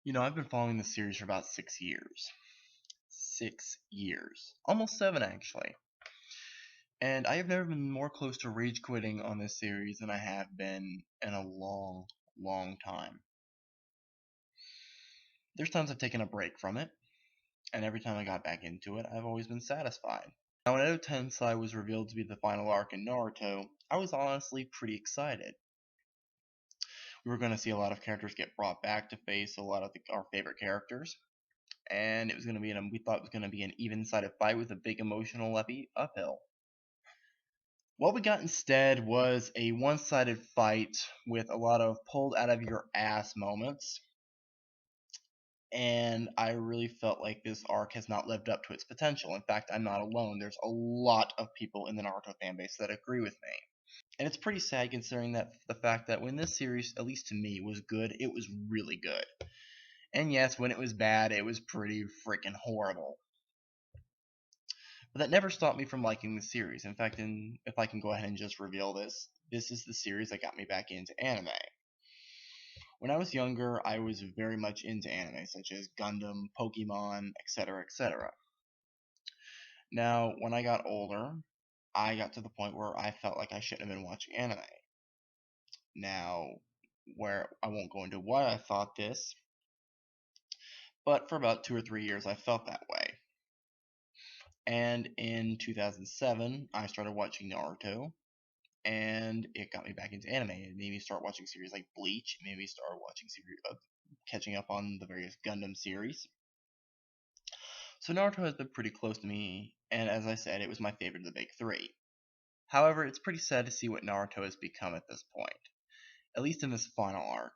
I've been following this series for about 6 years. 6 years. Almost seven, actually. And I have never been more close to rage quitting on this series than I have been in a long, long time. There's times I've taken a break from it, and every time I got back into it, I've always been satisfied. Now, when Edo Tensei was revealed to be the final arc in Naruto, I was honestly pretty excited. We were going to see a lot of characters get brought back to face a lot of our favorite characters, and it was going to be we thought it was going to be an even-sided fight with a big emotional uphill. What we got instead was a one-sided fight with a lot of pulled out of your ass moments, and I really felt like this arc has not lived up to its potential. In fact, I'm not alone. There's a lot of people in the Naruto fanbase that agree with me. And it's pretty sad considering that the fact that when this series, at least to me, was good, it was really good. And yes, when it was bad, it was pretty freaking horrible. But that never stopped me from liking the series. In fact, if I can go ahead and just reveal this, this is the series that got me back into anime. When I was younger, I was very much into anime, such as Gundam, Pokemon, etc., etc. Now, when I got older, I got to the point where I felt like I shouldn't have been watching anime. Now, where I won't go into why I thought this, but for about 2 or 3 years I felt that way. And in 2007, I started watching Naruto, and it got me back into anime. It made me start watching series like Bleach. It made me start watching catching up on the various Gundam series. So Naruto has been pretty close to me, and as I said, it was my favorite of the big three. However, it's pretty sad to see what Naruto has become at this point, at least in this final arc.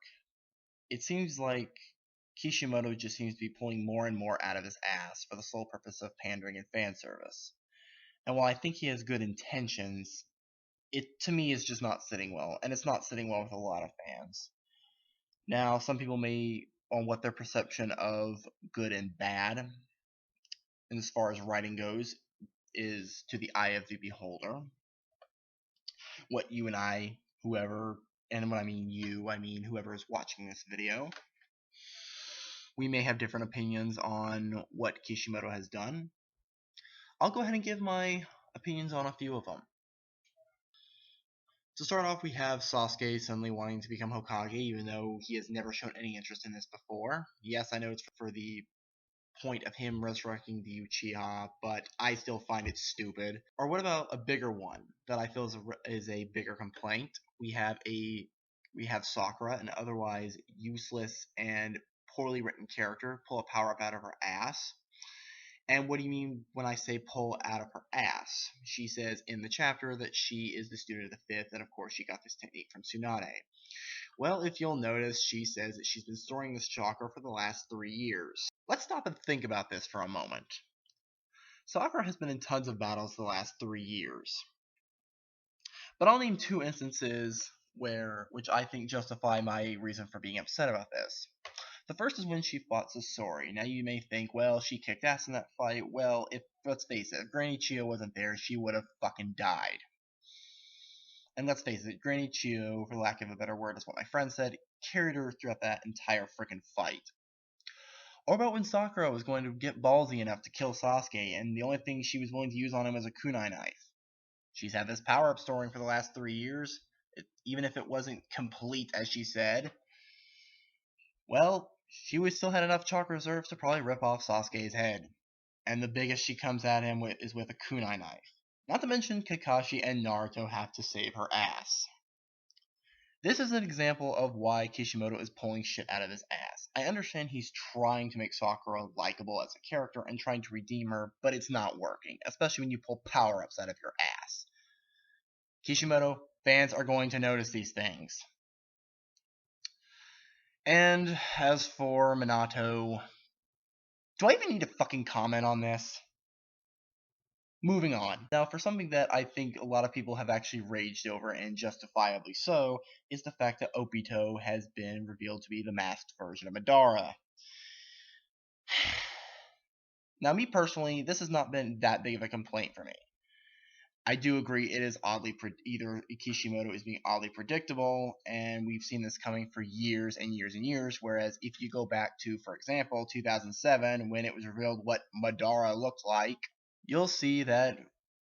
It seems like Kishimoto just seems to be pulling more and more out of his ass for the sole purpose of pandering and fan service. And while I think he has good intentions, it to me is just not sitting well, and it's not sitting well with a lot of fans. Now, some people may on what their perception of good and bad, and as far as writing goes, is to the eye of the beholder. What you and I, whoever, and when I mean you, I mean whoever is watching this video, we may have different opinions on what Kishimoto has done. I'll go ahead and give my opinions on a few of them. To start off, we have Sasuke suddenly wanting to become Hokage, even though he has never shown any interest in this before. Yes, I know it's for the point of him resurrecting the Uchiha, but I still find it stupid. Or what about a bigger one that I feel is a bigger complaint? We have Sakura, an otherwise useless and poorly written character, pull a power up out of her ass. And what do you mean when I say pull out of her ass? She says in the chapter that she is the student of the fifth, and of course she got this technique from Tsunade. Well, if you'll notice, she says that she's been storing this chakra for the last 3 years. Let's stop and think about this for a moment. Sakura has been in tons of battles the last 3 years. But I'll name two instances which I think justify my reason for being upset about this. The first is when she fought Sasori. Now you may think, well, she kicked ass in that fight. Well, let's face it, if Granny Chiyo wasn't there, she would have fucking died. And let's face it, Granny Chiyo, for lack of a better word, is what my friend said, carried her throughout that entire freaking fight. Or about when Sakura was going to get ballsy enough to kill Sasuke, and the only thing she was willing to use on him was a kunai knife. She's had this power-up storing for the last 3 years, even if it wasn't complete as she said. Well, she still had enough chakra reserves to probably rip off Sasuke's head. And the biggest she comes at him with is with a kunai knife. Not to mention Kakashi and Naruto have to save her ass. This is an example of why Kishimoto is pulling shit out of his ass. I understand he's trying to make Sakura likable as a character and trying to redeem her, but it's not working, especially when you pull power-ups out of your ass. Kishimoto, fans are going to notice these things. And as for Minato, do I even need to fucking comment on this? Moving on. Now, for something that I think a lot of people have actually raged over, and justifiably so, is the fact that Obito has been revealed to be the masked version of Madara. Now, me personally, this has not been that big of a complaint for me. I do agree it is either Kishimoto is being oddly predictable, and we've seen this coming for years and years and years. Whereas if you go back to, for example, 2007, when it was revealed what Madara looked like, you'll see that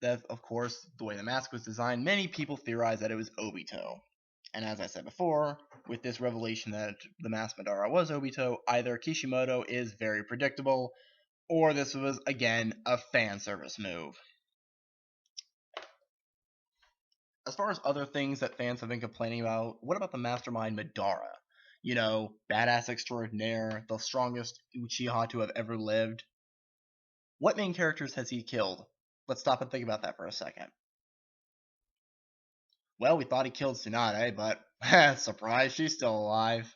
of course the way the mask was designed, many people theorized that it was Obito. And as I said before, with this revelation that the masked Madara was Obito, either Kishimoto is very predictable, or this was again a fan service move. As far as other things that fans have been complaining about, what about the mastermind Madara? You know, badass extraordinaire, the strongest Uchiha to have ever lived. What main characters has he killed? Let's stop and think about that for a second. Well, we thought he killed Tsunade, but surprise, she's still alive.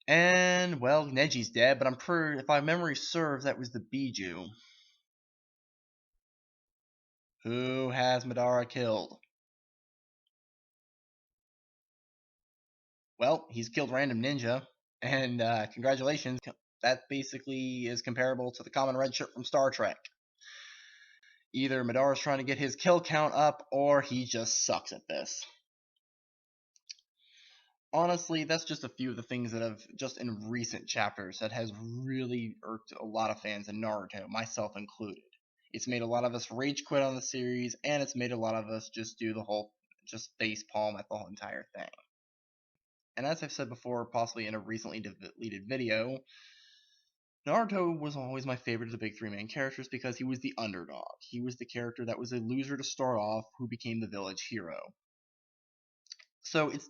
And, well, Neji's dead, but I'm pretty, if my memory serves, that was the Biju. Who has Madara killed? Well, he's killed Random Ninja, and congratulations, that basically is comparable to the common red shirt from Star Trek. Either Madara's trying to get his kill count up, or he just sucks at this. Honestly, that's just a few of the things that have, just in recent chapters, that has really irked a lot of fans in Naruto, myself included. It's made a lot of us rage quit on the series, and it's made a lot of us just do the whole, just face palm at the whole entire thing. And as I've said before, possibly in a recently deleted video, Naruto was always my favorite of the big three main characters because he was the underdog. He was the character that was a loser to start off who became the village hero. So it's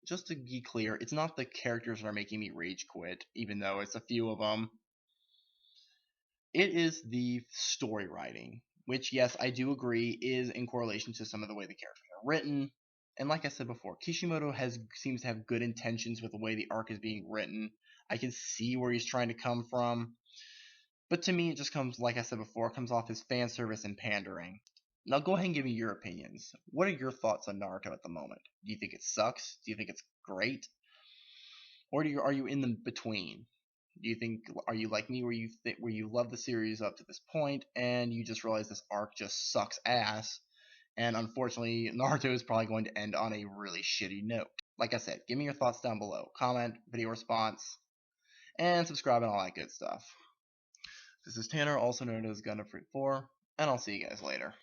just to be clear, it's not the characters that are making me rage quit, even though it's a few of them. It is the story writing, which, yes, I do agree is in correlation to some of the way the characters are written. And like I said before, Kishimoto seems to have good intentions with the way the arc is being written. I can see where he's trying to come from. But to me, it just comes, like I said before, it comes off as fan service and pandering. Now go ahead and give me your opinions. What are your thoughts on Naruto at the moment? Do you think it sucks? Do you think it's great? Or are you in the between? Do you think, are you like me, where you love the series up to this point and you just realize this arc just sucks ass, and unfortunately Naruto is probably going to end on a really shitty note? Like I said, give me your thoughts down below. Comment, video response, and subscribe and all that good stuff. This is Tanner, also known as Gundam Fruit 4, and I'll see you guys later.